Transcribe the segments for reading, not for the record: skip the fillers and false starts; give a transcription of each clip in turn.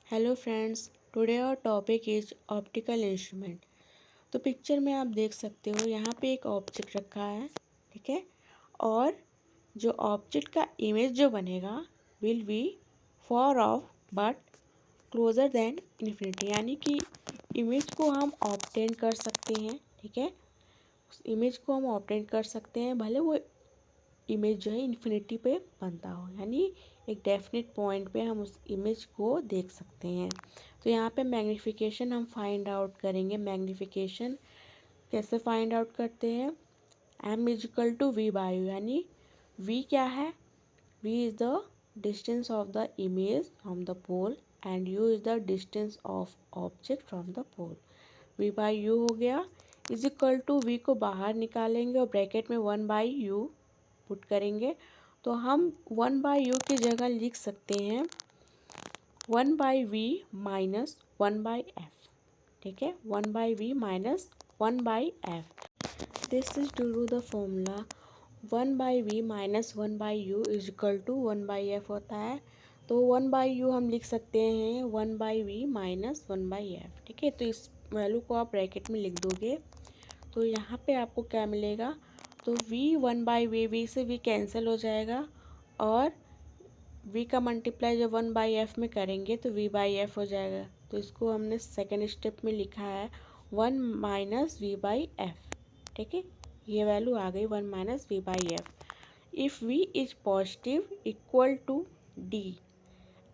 Hello friends, today our topic is optical instrument. तो picture में आप देख सकते हो यहाँ पे एक ऑब्जेक्ट रखा है, ठीक है। और जो ऑब्जेक्ट का इमेज जो बनेगा will be for of but closure then infinity, यानी कि इमेज को हम ऑब्टेन कर सकते हैं, ठीक है। उस इमेज को हम ऑब्टेन कर सकते हैं भले वो इमेज जो है इन्फिनिटी पे बनता हो, यानी एक डेफिनेट पॉइंट पे हम उस इमेज को देख सकते हैं। तो यहाँ पे मैग्नीफिकेशन हम फाइंड आउट करेंगे। मैग्नीफिकेशन कैसे फाइंड आउट करते हैं? M is equal to V by U, यानी वी क्या है? V is the distance of the image from the pole and U is the distance of object from the pole. V by U हो गया, is equal to we को बाहर निकालेंगे और bracket में वन बाई यू पुट करेंगे। तो हम वन बाई यू की जगह लिख सकते हैं one by V minus one by F, ठीक है। One by V minus one by F, this is due to the formula one by V minus one by U is equal to one by F होता है। तो one by you हम लिख सकते हैं one by V minus one by F, ठीक है। तो इस वैल्यू को आप ब्रैकेट में लिख दोगे तो यहाँ पे आपको क्या मिलेगा? तो v वन बाई वी से v कैंसिल हो जाएगा और v का मल्टीप्लाई जब वन बाई एफ में करेंगे तो v बाई एफ हो जाएगा। तो इसको हमने सेकेंड स्टेप में लिखा है one minus V by F, ठीक है। ये वैल्यू आ गई one minus V by F. If v is positive equal to D,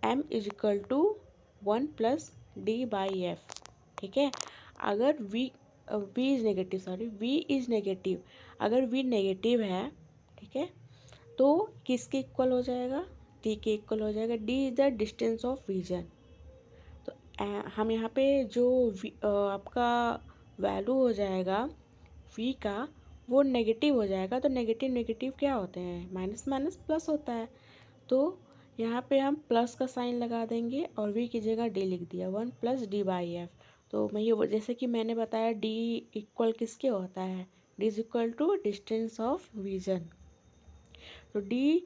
m is equal to one plus D by F, ठीक है। अगर v is negative, v is negative, अगर v negative है, ठीक है, तो किसके इक्वल हो जाएगा? d के इक्वल हो जाएगा। d is the distance of vision. तो हम यहाँ पे जो आपका वैल्यू हो जाएगा v का, वो नेगेटिव हो जाएगा। तो नेगेटिव नेगेटिव क्या होते हैं? माइनस माइनस प्लस होता है। तो यहाँ पे हम प्लस का साइन लगा देंगे और v की जगह d लिख दिया, one plus D by F. तो मैं ये जैसे कि मैंने बताया d इक्वल किसके होता है? d is equal to distance of vision. तो d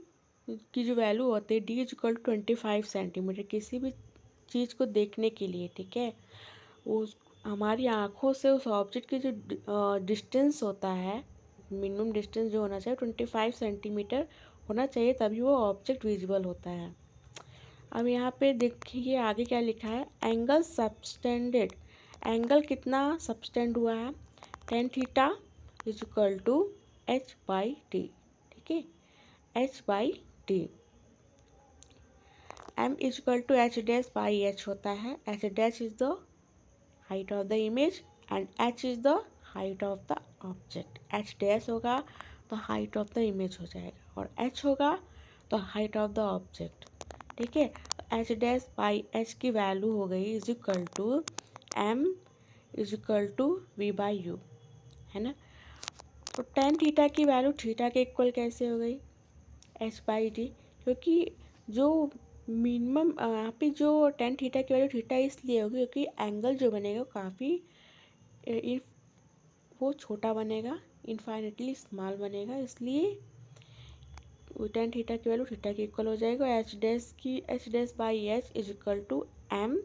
की जो वैल्यू होती है d is equal to 25 centimetre किसी भी चीज़ को देखने के लिए, ठीक है। उस हमारी आँखों से उस ऑब्जेक्ट की जो डिस्टेंस होता है, मिनिमम डिस्टेंस जो होना चाहिए 25 सेंटीमीटर होना चाहिए, तभी वो ऑब्जेक्ट विजिबल होता है। अब यहाँ पे देखिए आगे क्या लिखा है, एंगल सबटेंडेड। एंगल कितना सबटेंड हुआ है? Tan theta is equal to H by T, ठीक है, H by T. M is equal to H dash by H होता है। H dash is the height of the image and H is the height of the object. H dash होगा तो height of the image हो जाएगा और H होगा तो height of the object, ठीक है। एच डैश बाई एच की वैल्यू हो गई is equal to M is equal to V by U, है ना। तो टेन थीटा की वैल्यू थीटा के इक्वल कैसे हो गई? एच बाई डी, क्योंकि जो मिनिमम यहाँ पे जो टेन थीटा की वैल्यू थीटा इसलिए होगी क्योंकि एंगल जो बनेगा वो काफ़ी वो छोटा बनेगा, इनफाइनेटली स्मॉल बनेगा, इसलिए टेन थीटा की वैल्यू थीटा के इक्वल हो जाएगा। H dash by H is equal to M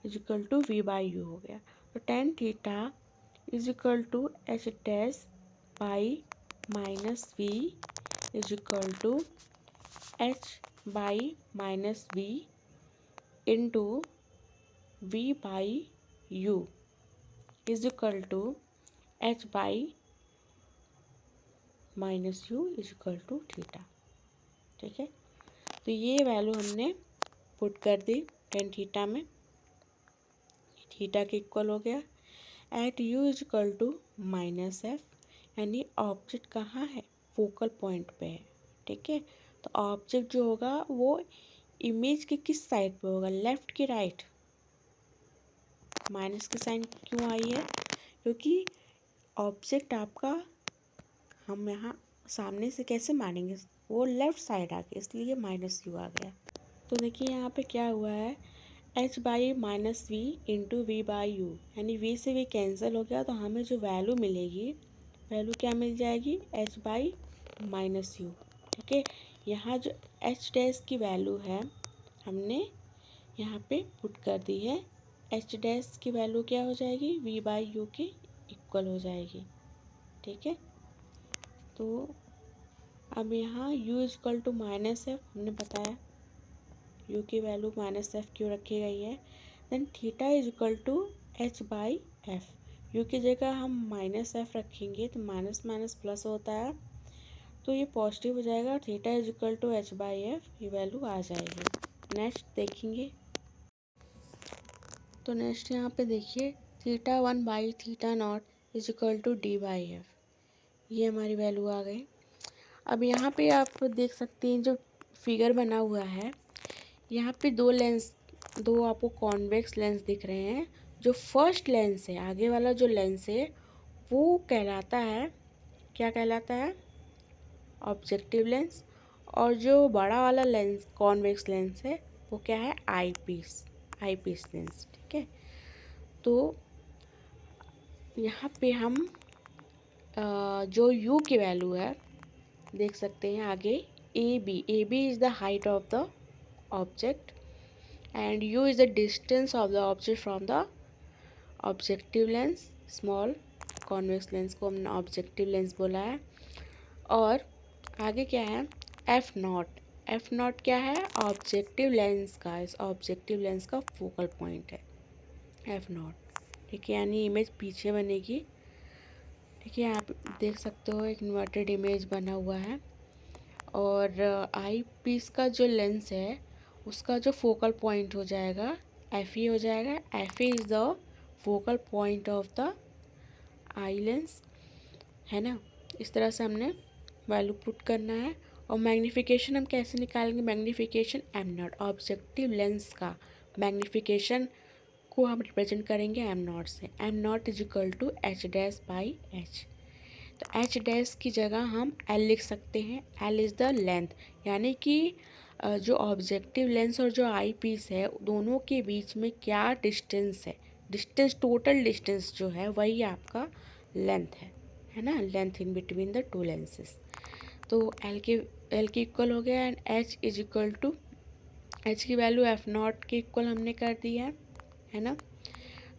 is equal to V by U हो गया। तो tan theta is equal to H dash by minus V is equal to H by minus V into V by U is equal to H by minus U is equal to theta, ठीक है। तो ये value हमने put कर दी tan theta में, theta के equal हो गया। At U is equal to minus F, यानी ऑब्जेक्ट कहाँ है? फोकल पॉइंट पे है, ठीक है। तो ऑब्जेक्ट जो होगा वो इमेज के किस साइड पे होगा? लेफ्ट की राइट? माइनस की साइन क्यों आई है? क्योंकि ऑब्जेक्ट आपका हम यहाँ सामने से कैसे मानेंगे? वो लेफ्ट साइड आ गया, इसलिए माइनस यू आ गया। तो देखिए यहाँ पे क्या हुआ है, H by minus V into V by U, यानी वी से वी कैंसिल हो गया। तो हमें जो वैल्यू मिलेगी, वैल्यू क्या मिल जाएगी? एच बाई माइनस यू, ठीक है। यहाँ जो एच डैश की वैल्यू है हमने यहाँ पे पुट कर दी है। एच डैश की वैल्यू क्या हो जाएगी, वी बाई यू के इक्वल हो जाएगी। ठीक है, तो अब यहाँ u is equal to minus F, हमने बताया u की वैल्यू माइनस एफ क्यों रखी गई है। Then theta is equal to H by F, U की जगह हम माइनस एफ रखेंगे तो माइनस माइनस प्लस होता है, तो ये पॉजिटिव हो जाएगा। Theta is equal to H by F, ये वैल्यू आ जाएगी। नेक्स्ट देखेंगे, तो नेक्स्ट यहाँ पे देखिए theta one by theta not is equal to D by F, ये हमारी वैल्यू आ गई। अब यहाँ पे आप देख सकते हैं जो फिगर बना हुआ है, यहाँ पे दो आपको कॉन्वेक्स लेंस दिख रहे हैं। जो फर्स्ट लेंस है, आगे वाला जो लेंस है वो कहलाता है, क्या कहलाता है, ऑब्जेक्टिव लेंस। और जो बड़ा वाला लेंस कॉन्वेक्स लेंस है वो क्या है, आई पीस लेंस। ठीक है, तो यहाँ पे हम जो u की वैल्यू है देख सकते हैं आगे, A B is the height of the object and u is the distance of the object from the objective lens. Small convex lens को हमने ऑब्जेक्टिव लेंस बोला है। और आगे क्या है, एफ नॉट क्या है, ऑब्जेक्टिव लेंस का, इस ऑब्जेक्टिव लेंस का फोकल पॉइंट है एफ नॉट। ठीक है, यानी इमेज पीछे बनेगी। ठीक है, आप देख सकते हो एक इन्वर्टेड इमेज बना हुआ है। और आई पीस का जो लेंस है उसका जो फोकल पॉइंट हो जाएगा एफ ई हो जाएगा। F E is the focal point of the eye lens, है ना। इस तरह से हमने वैल्यू पुट करना है। और मैग्नीफिकेशन हम कैसे निकालेंगे, magnification M not, objective lens का मैग्नीफिकेशन को हम रिप्रेजेंट करेंगे एम नॉट से। M not is equal to H dash by H. तो एच डैश की जगह हम एल लिख सकते हैं। एल इज़ द लेंथ, यानी कि जो ऑब्जेक्टिव लेंस और जो आई पीस है दोनों के बीच में क्या डिस्टेंस है, डिस्टेंस, टोटल डिस्टेंस जो है वही आपका लेंथ है ना, length in between the two lenses. तो एल के इक्वल हो गया। And H is equal to, H की वैल्यू एफ नॉट के इक्वल हमने कर दी है ना।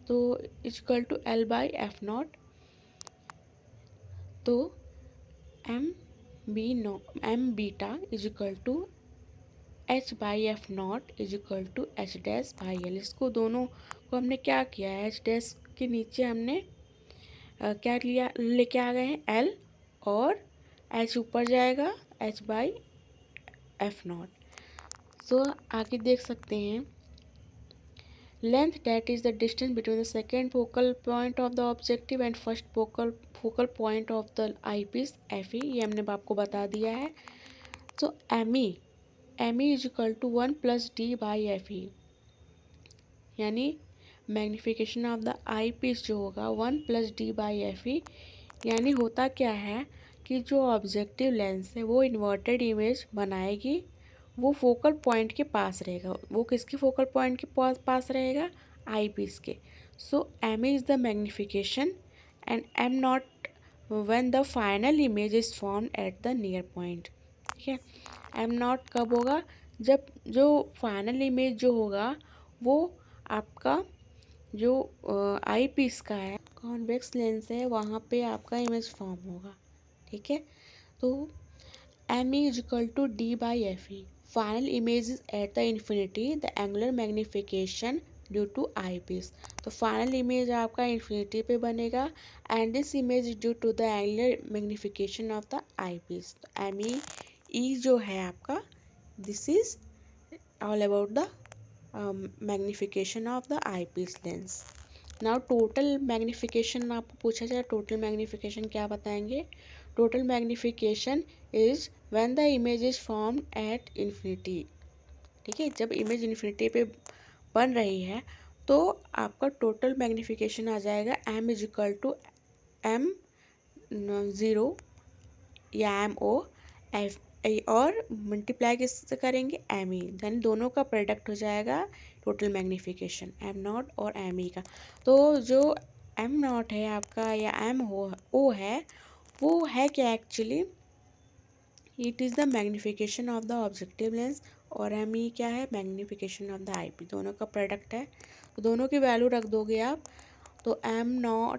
तो is equal to L by F naught. तो M beta is equal to H by F naught is equal to H dash by L. इसको दोनों को हमने क्या किया है, एच डैश के नीचे हमने क्या लिया, लेके आ गए हैं एल, और एच ऊपर जाएगा H by F naught. So आगे देख सकते हैं, length that is the distance between the second focal point of the objective and first focal point of the eyepiece F E, ये हमने आपको बता दिया है। So M E is equal to 1 plus D by F E, यानी magnification of the eyepiece जो होगा 1 plus D by F E. यानी होता क्या है कि जो ऑब्जेक्टिव लेंस है वो इन्वर्टेड इमेज बनाएगी, वो फोकल पॉइंट के पास रहेगा। वो किसकी फोकल पॉइंट के पास रहेगा, आई पीस के। So M is the magnification and M naught when the final image is form at the near point. ठीक है, एम नॉट कब होगा, जब जो फाइनल इमेज जो होगा वो आपका जो आई पीस का है, कॉन्वेक्स लेंस है, वहाँ पे आपका इमेज फॉर्म होगा। ठीक है, तो M is equal to D by F E, final image is at the infinity, the angular magnification due to eyepiece. तो फाइनल इमेज आपका इन्फिनिटी पे बनेगा and this image is due to the angular magnification of the eyepiece. तो M E जो है आपका, this is all about the magnification of the eyepiece lens. Now total magnification आपको पूछा जाए, टोटल मैग्नीफिकेशन क्या बताएंगे। Total magnification is when the image is form at infinity. ठीक है, जब इमेज इन्फिनिटी पे बन रही है तो आपका टोटल मैग्नीफिकेशन आ जाएगा M is equal to M 0 या एम ओ एफ, और मल्टीप्लाई किससे करेंगे, एम ई, यानी दोनों का प्रोडक्ट हो जाएगा टोटल मैग्नीफिकेशन एम नॉट और एम ई का। तो जो एम नॉट है आपका या एम ओ है, वो है क्या actually, it is the magnification of the objective lens, और ME क्या है, मैग्नीफिकेशन ऑफ द IP, दोनों का प्रोडक्ट है। तो दोनों की वैल्यू रख दोगे आप, तो M0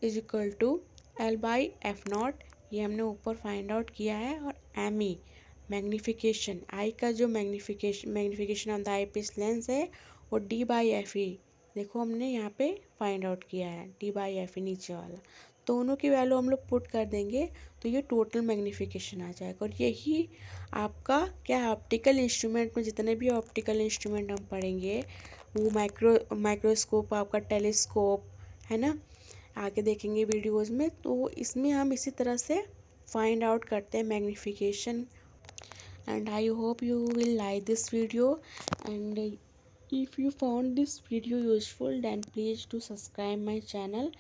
is equal to L/F0, ये हमने ऊपर फाइंड आउट किया है। और ME मैग्नीफिकेशन, आई का जो magnification of the eyepiece lens है वो D/FE, देखो हमने यहाँ पे फाइंड आउट किया है D/FE नीचे वाला। दोनों की वैल्यू हम लोग पुट कर देंगे तो ये टोटल मैग्नीफिकेशन आ जाएगा। और यही आपका क्या, ऑप्टिकल इंस्ट्रूमेंट में जितने भी ऑप्टिकल इंस्ट्रूमेंट हम पढ़ेंगे, वो माइक्रोस्कोप, आपका टेलीस्कोप है ना, आगे देखेंगे वीडियोस में, तो इसमें हम इसी तरह से फाइंड आउट करते हैं magnification. And I hope you will like this video, and if you found this video useful, then please do subscribe my channel.